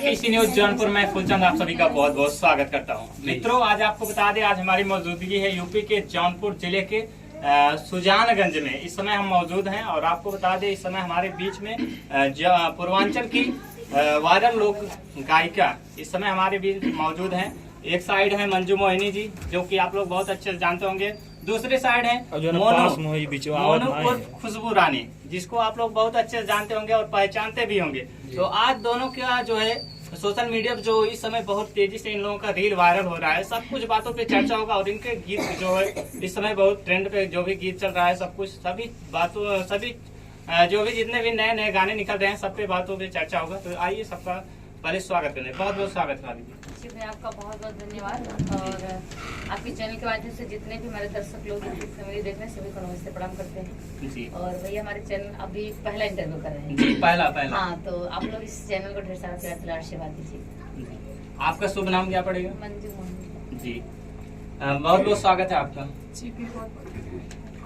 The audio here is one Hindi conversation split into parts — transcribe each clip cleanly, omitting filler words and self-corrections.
पीसी न्यूज जौनपुर में फुलचंद आप सभी का बहुत बहुत स्वागत करता हूं। मित्रों, आज आपको बता दें, आज हमारी मौजूदगी है यूपी के जौनपुर जिले के सुजानगंज में। इस समय हम मौजूद हैं और आपको बता दें, इस समय हमारे बीच में पूर्वांचल की वायरल लोक गायिका इस समय हमारे बीच मौजूद हैं। एक साइड है मंजू मोहिनी जी, जो कि आप लोग बहुत अच्छे से जानते होंगे। दूसरी साइड है मोनू खुशबू रानी, जिसको आप लोग बहुत अच्छे से जानते होंगे और पहचानते भी होंगे। तो आज दोनों का जो है सोशल मीडिया पर जो इस समय बहुत तेजी से इन लोगों का रील वायरल हो रहा है। सब कुछ बातों पे चर्चा होगा और इनके गीत जो है इस समय बहुत ट्रेंड पे जो भी गीत चल रहा है, सब कुछ सभी बातों सभी जो भी जितने भी नए नए गाने निकल रहे हैं, सब पे बातों पे चर्चा होगा। तो आइए सबका पहले स्वागत करने, बहुत बहुत स्वागत है जी भैया, आपका बहुत बहुत धन्यवाद। और आपके चैनल के माध्यम से जितने भी हमारे दर्शक लोग फैमिली देख रहे हैं, सभी को नमस्ते प्रणाम करते हैं जी। और भैया, हमारे चैनल अभी पहला इंटरव्यू कर रहे हैं जी, पहला हाँ, तो आप लोग इस चैनल को ढेर सारा प्यार आशीर्वाद दीजिए। आपका शुभ नाम क्या पड़ेगा? मंजू मोहिनी जी। बहुत बहुत स्वागत है आपका जी।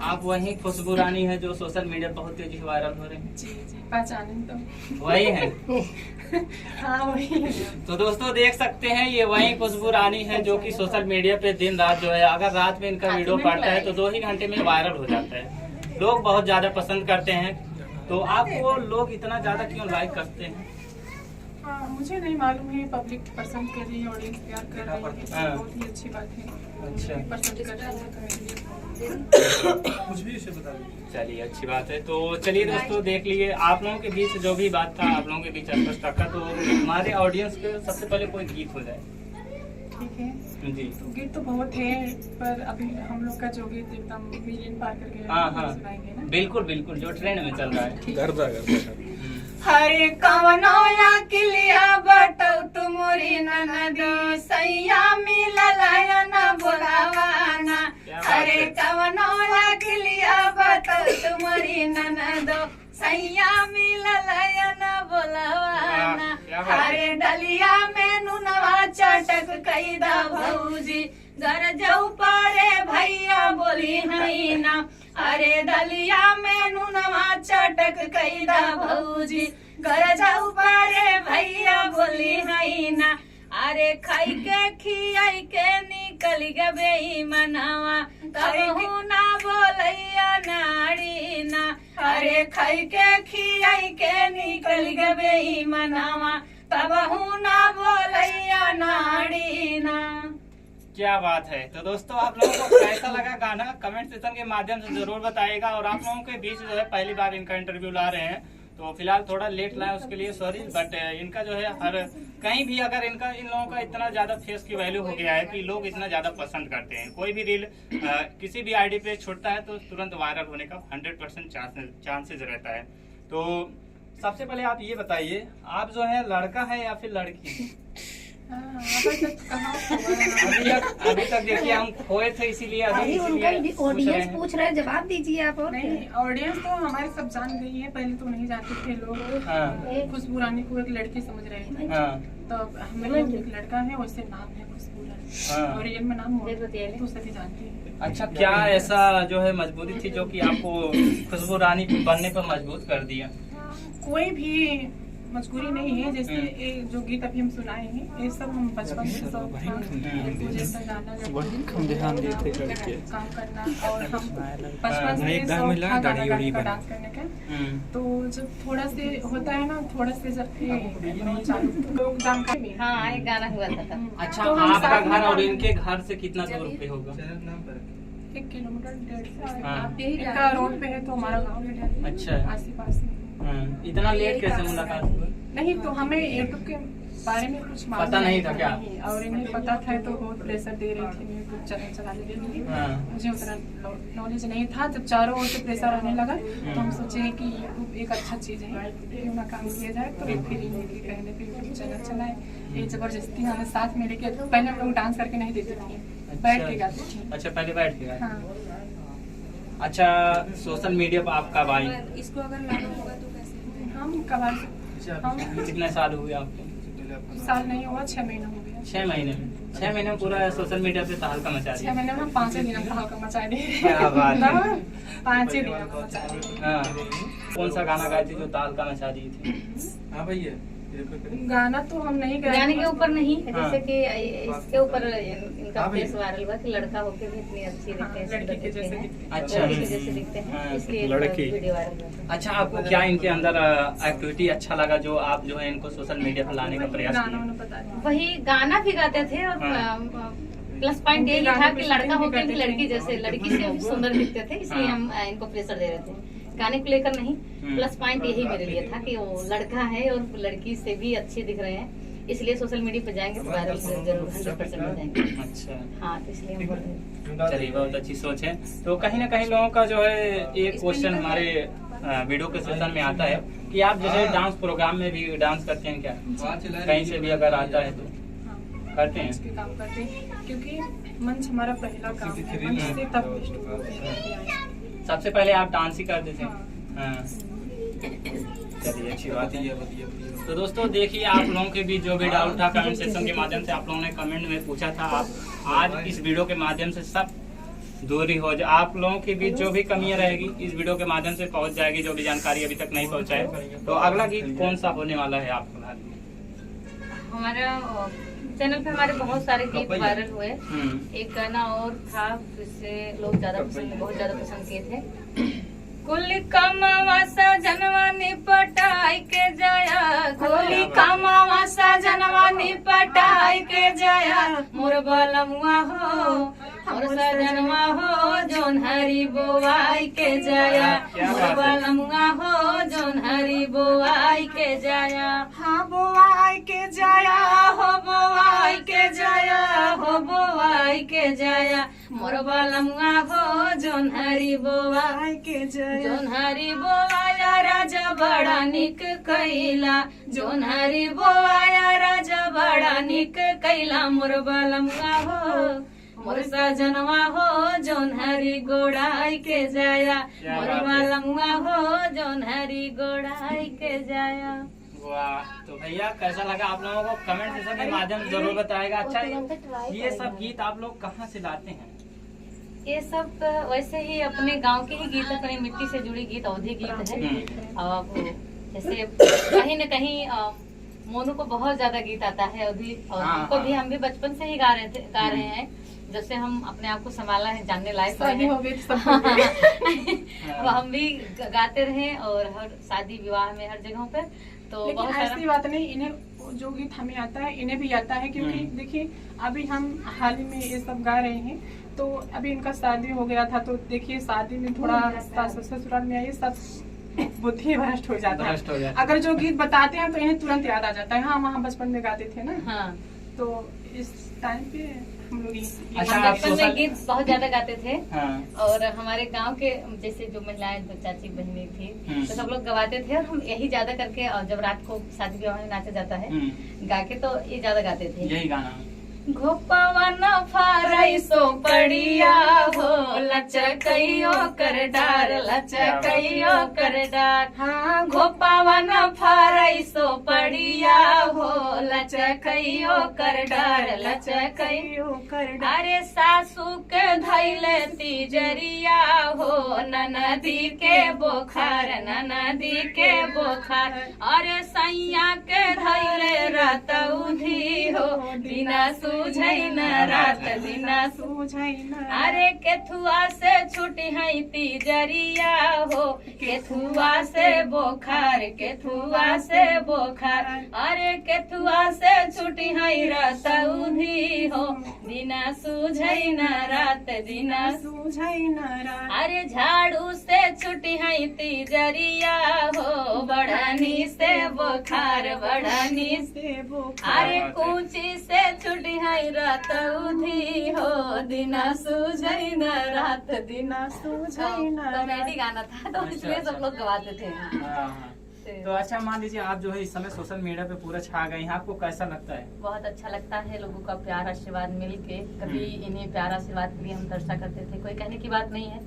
आप वही खुशबू रानी है जो सोशल मीडिया बहुत तेजी से वायरल हो रहे हैं जी जी, पहचाने तो वही है हाँ वही है। तो दोस्तों देख सकते हैं, ये वही खुशबू रानी है जो कि सोशल मीडिया पे दिन रात जो है, अगर रात में इनका वीडियो पड़ता है तो 2 ही घंटे में वायरल हो जाता है। लोग बहुत ज्यादा पसंद करते हैं। तो आपको लोग इतना ज्यादा क्यों लाइक करते हैं? हाँ, मुझे नहीं मालूम है। पब्लिक पसंद कर रही है, ऑडियंस प्यार कर रही है, बहुत ही अच्छी बात है। अच्छा, पसंद कर रही है कुछ भी उसे बता दीजिए। चलिए, अच्छी बात है। तो चलिए दोस्तों, देख लिए आप लोगों के बीच जो भी बात था, आप लोगों के बीच स्पष्ट रखा। तो हमारे ऑडियंस के सबसे पहले कोई गीत हो जाए। ठीक है जी। तो गीत तो बहुत है, पर अभी हम लोग का जो गीत एकदम मिलियन पार कर गया, हाँ सुनाएंगे ना। बिल्कुल बिल्कुल, जो ट्रेंड में चल रहा है। गर्दा हरे कवनौया किलिया बटौ तुमरी ननदी सैया मिललयन बोलावाना। हरे कवनौया किलिया बटौ तुमरी ननदो सैया मिललयन बोलावाना। हरे डलिया में नुनवा चटक कैदा भौजी घर जाऊ पारे भैया बोली नहीं ना। अरे डलिया में नुनवा चटक कैदा भौजी घर जाऊ पारे भैया बोली नहीं ना। अरे खाई के खियाई के निकल गए मनवा, कहू ना बोलैया नाड़ी ना। अरे खाई के खियाई के निकल गए मनवा, कहू ना बोलैया नाड़ी ना। क्या बात है। तो दोस्तों, आप लोगों को कैसा लगा गाना कमेंट सेक्शन के माध्यम से जरूर बताइएगा। और आप लोगों के बीच जो है पहली बार इनका इंटरव्यू ला रहे हैं, तो फिलहाल थोड़ा लेट लाए उसके लिए सॉरी। बट इनका जो है हर कहीं भी अगर इन लोगों का इतना ज्यादा फेस की वैल्यू हो गया है कि लोग इतना ज्यादा पसंद करते हैं। कोई भी रील किसी भी आईडी पे छूटता है तो तुरंत वायरल होने का 100% चांसेस रहता है। तो सबसे पहले आप ये बताइए, आप जो है लड़का है या फिर लड़की? अभी तक देखिए हम खोए थे, इसीलिए अभी ऑडियंस पूछ रहे हैं, जवाब दीजिए आप। और नहीं, ऑडियंस तो हमारे सब जान गई है। पहले तो नहीं जानते थे लोग। हाँ। खुशबू रानी को एक लड़की समझ रहे थे। हाँ। तो हमें एक लड़का है, वैसे नाम है खुशबू रानी। हाँ। और रियल में नाम तो सभी जानते हैं। अच्छा, क्या ऐसा जो है मजबूरी थी जो कि आपको खुशबू रानी बनने पर मजबूर कर दिया? कोई भी मजबूरी नहीं है। जैसे जो गीत अभी हम सुनाए हैं, ये सब हम बचपन से शौक था जैसा गाना काम करना, और हम बचपन से शौक था गाना गाने का, डांस करने का। तो जब थोड़ा से होता है ना, थोड़ा से जब लोग जानकारी, हाँ, एक गाना हुआ था। अच्छा, आपका घर और इनके घर से कितना दूर पे होगा? 1 किलोमीटर 1.5। हाँ। इनका रोड पे है तो हमारा गाँव है। अच्छा, आस पास। इतना लेट कैसे मुलाकात हुई? नहीं, तो हमें यूट्यूब के बारे में कुछ पता नहीं था क्या? और इन्हें पता था तो बहुत प्रेशर दे रही थी यूट्यूब चैनल चलाने के लिए। मुझे उतना नॉलेज नहीं था। जब चारों ओर से प्रेशर आने लगा तो हम सोचे कि यूट्यूब एक अच्छा चीज़ है, क्यों ना काम किया जाए। तो फिर इनके कहने पे यूट्यूब चैनल चलाए। ये जबरदस्ती हमें साथ में लेके, पहले हम लोग डांस करके नहीं देते थे, बैठ के गाते थे। अच्छा, पहले बैठ के गाते। हाँ। अच्छा, सोशल मीडिया पर आप कब आई? इसको अगर लागू होगा तो कैसे? हम कब आए? हम कितने साल हुए आपको? साल नहीं हुआ, 6 महीना हो गया। 6 महीने में? 6 महीने में पूरा सोशल मीडिया पे तहलका मचा 6 दिया। महीने में 5 दिन में तहलका मचा दिए। क्या बात है। 5 दिन में मचा दिए। हाँ। कौन सा गाना गाई थी जो तहलका मचा दी थी? हाँ भैया, गाना तो हम नहीं गाए। गाने के ऊपर नहीं, हाँ। जैसे कि इसके ऊपर इनका फेस वायरल हुआ कि लड़का होके भी इतनी अच्छी दिखते हैं, सुंदर लड़की के दिखते जैसे हैं, दिखते हैं। अच्छा। लड़की के जैसे दिखते हैं, हाँ, इसलिए लड़की। वीडियो वायरल हुआ। अच्छा, आपको क्या इनके अंदर एक्टिविटी अच्छा लगा जो आप जो है इनको सोशल मीडिया पर लाने का प्रयास गाना किए? उन्हें पता नहीं। वही गाना भी गाते थे और हाँ। प्लस पॉइंट यही था कि लड़का होकर भी गाते थे। लड़की जैसे, लड़की से भी सुंदर दिखते थे, इसलिए हाँ। हम इनको प्रेशर दे रहे थे। गाने को लेकर नहीं, प्लस पॉइंट यही मेरे लिए था कि वो लड़का है और लड़की से भी अच्छे दिख रहे हैं, इसलिए सोशल मीडिया पे जाएंगे तो वायरल जरूर 100% हो जाएंगे। अच्छा, हाँ, तो इसलिए हम बोल रहे हैं। चलिए बहुत अच्छी सोच है। तो कहीं ना कहीं लोगों का जो है एक क्वेश्चन हमारे वीडियो के सेशन में आता है कि आप जैसे डांस प्रोग्राम में भी डांस करते हैं क्या? कहीं से भी अगर आता है तो करते हैं? मंच के काम करते हैं, क्योंकि मंच हमारा पहला काम है, मंच से तब स्टूडियो पे आए। सबसे पहले आप डांस ही करते थे? हाँ। हाँ। चलिए अच्छी बात है। तो दोस्तों देखिए, आप लोगों के बीच जो भी डाउट था कमेंट सेक्शन के माध्यम से आप लोगों ने कमेंट में पूछा था, आप आज इस वीडियो के माध्यम से सब दूरी हो जाए। आप लोगों के बीच जो भी कमियां रहेगी इस वीडियो के माध्यम से पहुंच जाएगी, जो भी जानकारी अभी तक नहीं पहुंचाए। तो अगला गीत कौन सा होने वाला है आपको? हमारा चैनल पे हमारे बहुत सारे गीत वायरल हुए। एक गाना और था जिससे लोग बहुत ज्यादा पसंद किए थे। कुली कमावा सजनवा निपटाई के जाया, कुली कमावा सजनवा निपटाई के जाया, मोर बलमुआ हो मोर सजनवा हो जोन हरी बोआई के जाया, मोर बलमुआ हो जोन हरी बोआई के जाया। हाँ बोआई के जाया, हो बोआई के जाया, हो बोआई के जाया, मोर बलमुआ हो जोन हरी बोआई बोआई के जाया। जोन हरी बोआया राजा बड़ा निक कैला, जोन हरी बोआया राजा बड़ा निक कैला, मोर बलमुआ हो मोर सजनवा हो जोन हरी गोड़ाई के जाया, मोर बलमुआ हो जोन हरी गोड़ाई के जाया। वाह, तो भैया कैसा लगा आप लोगों को कमेंट सेक्शन के माध्यम से जरूर बताएगा। अच्छा, ये सब गीत आप लोग कहाँ से लाते हैं? ये सब वैसे ही अपने गांव के ही गीत है, अपनी मिट्टी से जुड़ी गीत, अवधी गीत है। अब जैसे कहीं न कहीं मोनू को बहुत ज्यादा गीत आता है अवधी, और हाँ, हमको भी, हाँ। हम भी बचपन से ही गा रहे हैं। जैसे हम अपने आप को संभाला है, जानने लायक शादी हो है। गई तो सब हो गई। अब हम भी गाते रहे और हर शादी विवाह में हर जगहों पे, तो लेकिन बहुत ऐसी सारा बात नहीं, इन्हें जो गीत हमें आता है इन्हें भी आता है, क्योंकि देखिए अभी हम हाल ही में ये सब गा रहे हैं। तो अभी इनका शादी हो गया था, तो देखिए शादी में थोड़ा ससुराल में आइए सब बुद्धि भ्रष्ट हो जाता भ्रष्ट हो है। जाता है। अगर जो गीत बताते हैं तो इन्हें तुरंत याद आ जाता है, हाँ वहाँ बचपन में गाते थे ना। हाँ, तो इस टाइम पे हम लोग अच्छा, हम आप बचपन में सोशल- गीत बहुत ज्यादा गाते थे। हाँ। और हमारे गांव के जैसे जो महिलाएं, जो चाची बहनें थी, तो सब लोग गवाते थे, और हम यही ज्यादा करके, और जब रात को शादी विवाह में नाचा जाता है गा के, तो ये ज्यादा गाते थे। यही गाना। घोपवन फारई सो पड़िया हो, लचकइयो कर डार, लचकइयो कर डार। हाँ, घोपवन फारई सो पड़िया हो, लचकइयो कर डार, लचकइयो कर डार। अरे सासू के धैले तीजरिया हो, ननदी के बोखार, ननदी के बोखार। अरे सैया के धैले रतौधी हो, बिना सूझै न रात, बिना सूझै न। अरे केथुआ से छुटी है तीजरिया हो, केथुआ से बोखार, केथुआ से बोखार। अरे केथुआ से छुटी है रतौधी हो, बिना सूझै न रात, बिना सूझै न रात। अरे झाड़ू से छुटी है तीजरिया हो, बढ़नी से बोखार, बढ़नी से बोखार। अरे कूची से छुटी है रतौधी हो, दिना सूझै न रात, दिना सूझै न रात। कॉमेडी गाना था, तो इसलिए सब लोग गवाते थे। हाँ। तो अच्छा, मान लीजिए आप जो है इस समय सोशल मीडिया पे पूरा छा गए हैं, आपको कैसा लगता है? बहुत अच्छा लगता है लोगों का प्यार आशीर्वाद मिल के। कभी इन्हें प्यार आशीर्वाद के लिए हम तरसा करते थे, कोई कहने की बात नहीं है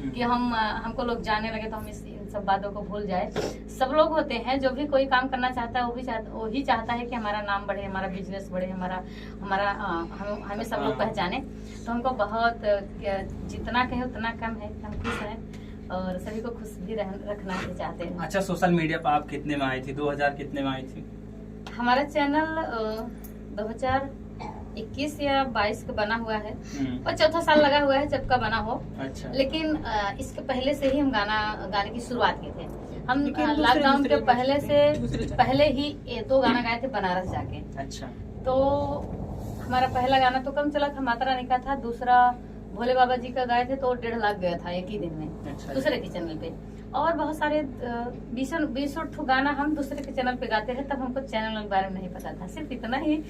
कि हमको लोग जाने लगे तो हम इन सब बातों को भूल जाए। सब लोग होते हैं, जो भी कोई काम करना चाहता है वो ही चाहता है कि हमारा नाम बढ़े, हमारा बिजनेस बढ़े, हमें सब लोग पहचाने। तो हमको बहुत, जितना कहे उतना कम है, हम खुश हैं और सभी को खुश भी रखना चाहते हैं। अच्छा, सोशल मीडिया पर आप कितने में आई थी? 2000 कितने में आई थी? हमारा चैनल 2021 या 22 का बना हुआ है और चौथा साल लगा हुआ है जब का बना हो। अच्छा। लेकिन इसके पहले से ही हम गाने की शुरुआत किए थे। हम लॉकडाउन के पहले ही 2 गाना गाए थे बनारस जाके। अच्छा। तो हमारा पहला गाना तो कम चला था, माता रानी का था। दूसरा भोले बाबा जी का गाए थे तो 1.5 लाख गया था एक ही दिन में। अच्छा। दूसरे के चैनल पे। और बहुत सारे 20 गाना हम दूसरे के चैनल पे गाते हैं। तब हमको चैनल के बारे में नहीं पता था, सिर्फ इतना ही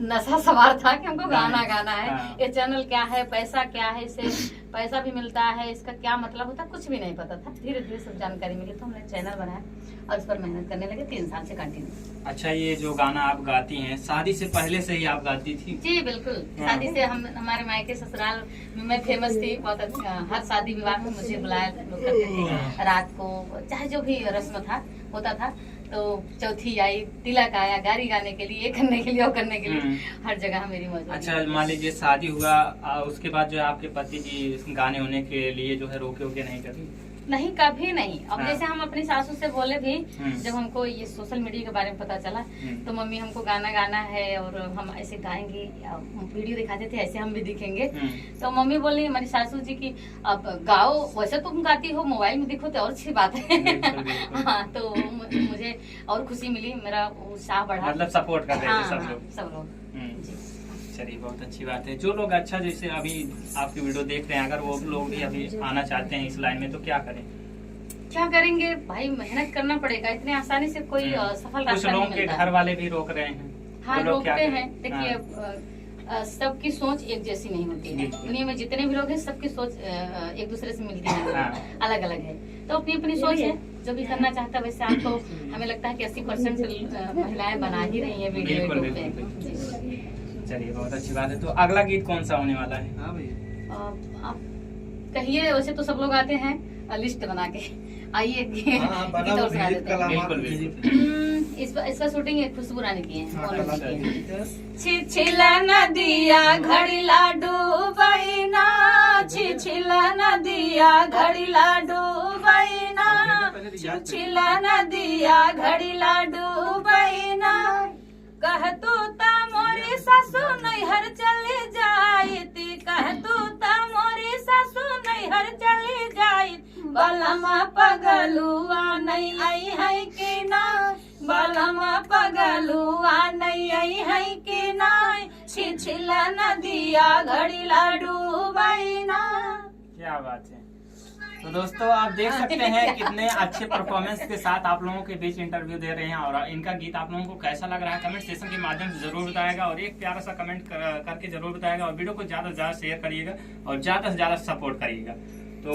नशा सवार था कि हमको गाना गाना है। हाँ। ये चैनल क्या है, पैसा क्या है, इससे पैसा भी मिलता है, इसका क्या मतलब होता है, कुछ भी नहीं पता था। धीरे धीरे सब जानकारी मिली तो हमने चैनल बनाया और इस पर मेहनत करने लगे 3 साल से कंटिन्यू। अच्छा, ये जो गाना आप गाती हैं शादी से पहले से ही आप गाती थी? जी बिल्कुल, शादी से हमारे मायके ससुराल में फेमस थी बहुत। हर शादी विवाह में मुझे बुलाया लोग करते थे। रात को चाहे जो भी रस्म था होता था तो चौथी आई, तिलक आया, गाड़ी गाने के लिए, ये करने के लिए, वो करने के लिए हर जगह मेरी मौजूद। अच्छा, मान लीजिए शादी हुआ उसके बाद जो है आपके पति जी गाने होने के लिए जो है रोके नहीं कभी? नहीं, कभी नहीं। अब हाँ। जैसे हम अपनी सासू से बोले भी, जब हमको ये सोशल मीडिया के बारे में पता चला तो मम्मी हमको गाना गाना है और हम ऐसे गाएंगे, वीडियो दिखाते थे ऐसे हम भी दिखेंगे। तो मम्मी बोली हमारी सासू जी की अब गाओ, वैसे तुम गाती हो, मोबाइल में दिखो तो और अच्छी बात है। हाँ, तो मुझे और खुशी मिली, मेरा उत्साह बढ़ा। मतलब सपोर्ट कर रहे थे सब लोग। चलिए, बहुत अच्छी बात है। जो लोग अच्छा जैसे अभी आपकी वीडियो देख रहे हैं, अगर वो लोग भी अभी आना चाहते हैं इस लाइन में तो क्या करें? क्या करेंगे भाई, मेहनत करना पड़ेगा। इतने आसानी से कोई सफल रास्ता नहीं मिलता। कुछ लोगों के घर वाले भी रोक रहे हैं। हाँ, रोकते हैं। देखिए, सबकी सोच एक जैसी नहीं होती है। दुनिया में जितने भी लोग हैं सबकी सोच एक दूसरे से मिलती है, अलग अलग है। तो अपनी अपनी सोच है, जो भी करना चाहता है वैसे। आपको हमें लगता है कि 80% महिलाएं बना ही रही है वीडियो पे। चलिए, बहुत अच्छी बात है। तो अगला गीत कौन सा होने वाला है? आप कहिए, वैसे तो सब लोग आते हैं लिस्ट बना के। आइए इसका शूटिंग खुशबू रानी की है। छिछिला नदिया घड़ी लाडू बहिना, छिछिला नदिया घड़ी लाडू बहिना, छिछिला नदिया घड़ी लाडू बहिना। कहतू ता मोरी सासू नैहर चली जाईती, कहतू ता मोरी सासू नैहर चली जाई। बलमा पगलुआ नहीं आई है कि ना, बलमा पगलुआ नहीं आई है कि ना। छिछिला नदिया घड़ी लाडू बहिना। क्या बात है। तो दोस्तों, आप देख सकते हैं कितने अच्छे परफॉर्मेंस के साथ आप लोगों के बीच इंटरव्यू दे रहे हैं। और इनका गीत आप लोगों को कैसा लग रहा है कमेंट सेक्शन के माध्यम से जरूर बताएगा और एक प्यारा सा कमेंट करके जरूर बताएगा। और वीडियो को ज्यादा से ज्यादा शेयर करिएगा और ज्यादा से ज्यादा सपोर्ट करिएगा। तो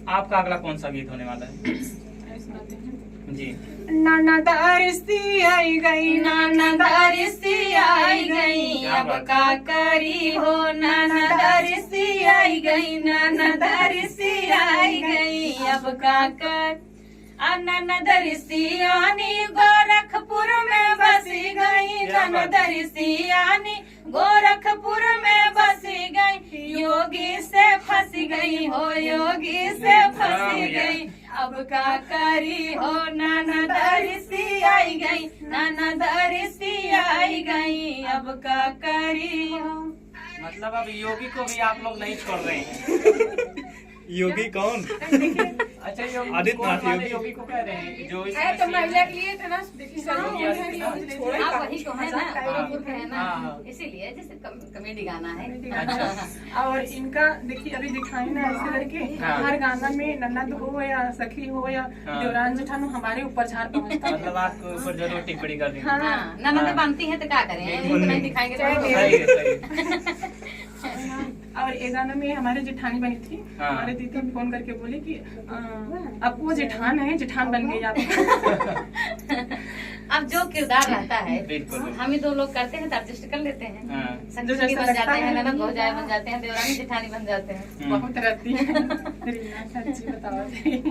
आपका अगला कौन सा गीत होने वाला है? जी। ननद अरसी आई गई, ननद अरसी आई गई, अब का करी हो। ननद अरसी आई गई, ननद अरसी आई गई, अब का कर। ननद ऋषियानी गोरखपुर में बसी गई, ननद ऋषियानी गोरखपुर में बसी गई। योगी से फंसी गई हो, योगी से फंसी गई, अब का करी हो। ननद ऋषि आई गई, ननद ऋषि आई गई, अब का करी हो। मतलब अब योगी को भी आप लोग नहीं छोड़ रहे हैं। योगी कौन? अच्छा, आदित्यनाथ योगी को कह रहे हैं जो तो महिला के लिए था ना, आप वही को है ना, इसीलिए जैसे कॉमेडी गाना है। अच्छा। और इनका देखिए अभी दिखाई ना ऐसे करके हर गाना में ननद हो या सखी हो या देवरान जेठान हो, हमारे ऊपर झाड़ पहुँचता है। मतलब आपके ऊपर जरूर टिप्पणी कर देंगे। हाँ, ननद बनती है तो क्या करें, नहीं दिखाएंगे। और एक गाना में हमारे जेठानी बनी थी। हमारे दीदी फोन करके बोली कि अब वो जेठान है, जेठान बन गई आप। अब जो किरदार रहता है हम ही 2 लोग करते हैं तो एडजस्ट कर लेते हैं। सखी बन जाते हैं, ननद भौजाई बन जाते हैं, देवरानी जेठानी बन जाते हैं। बहुत रहती है।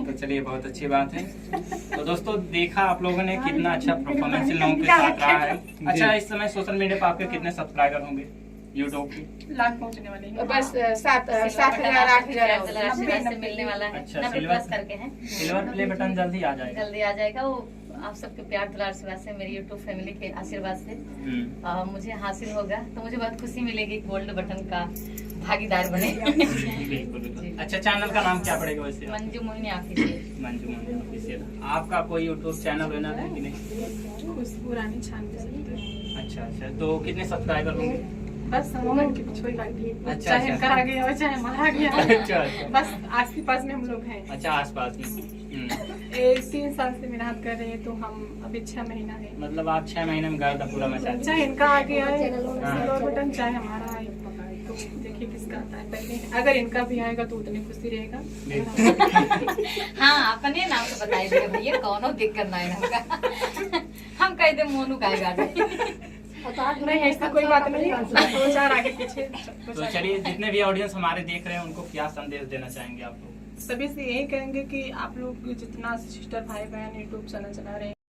तो चलिए, बहुत अच्छी बात है। तो दोस्तों, देखा आप लोगों ने कितना अच्छा परफॉर्मेंस इन लोगों के साथ रहा है। अच्छा, इस समय सोशल मीडिया पर आपके कितने सब्सक्राइबर होंगे यूट्यूब पे? लाख पहुंचने वाले हैं। बस 7,000 8,000 से मिलने वाला है। अच्छा, सिल्वर करके हैं। सिल्वर प्ले बटन जल्दी आ जाएगा। जल्दी आ जाएगा। वो आप सबके प्यार दुलार आशीर्वाद से, मेरी यूट्यूब फैमिली के आशीर्वाद से मुझे हासिल होगा तो मुझे बहुत खुशी मिलेगी। गोल्ड बटन का भागीदार बने। बिल्कुल। अच्छा, चैनल का नाम क्या पड़ेगा वैसे? मंजू मोहिनी ऑफिशियल। मंजू मोहिनी ऑफिशियल। आपका कोई यूट्यूब चैनल होना है कि नहीं? पुरानी 96। अच्छा, तो कितने सब्सक्राइबर होंगे? बस मोहन की कुछ कोई बात नहीं। अच्छा, चाहे अच्छा। करा गया हो चाहे मारा गया हो। अच्छा। बस आस पास में हम लोग हैं। अच्छा, आसपास में। 3 साल से मेहनत कर रहे हैं, तो हम अभी 6 महीना है। मतलब आप 6 महीने में गर्दा पूरा मचा चाहे इनका आगे आए सिल्वर बटन, चाहे हमारा आए, तो देखिए किसका आता है पहले। अगर इनका भी आएगा तो उतनी खुशी रहेगा। हाँ, अपने नाम से बताई दे भैया, कौनो दिक्कत नहीं हमका। हम कह दे मोनू का गाड़ी। नहीं, ऐसा कोई बात नहीं। 2-4 आगे पीछे। तो चलिए, जितने भी ऑडियंस हमारे देख रहे हैं उनको क्या संदेश देना चाहेंगे आप लोग? सभी से यही कहेंगे कि आप लोग जितना सिस्टर भाई बहन यूट्यूब चैनल चला रहे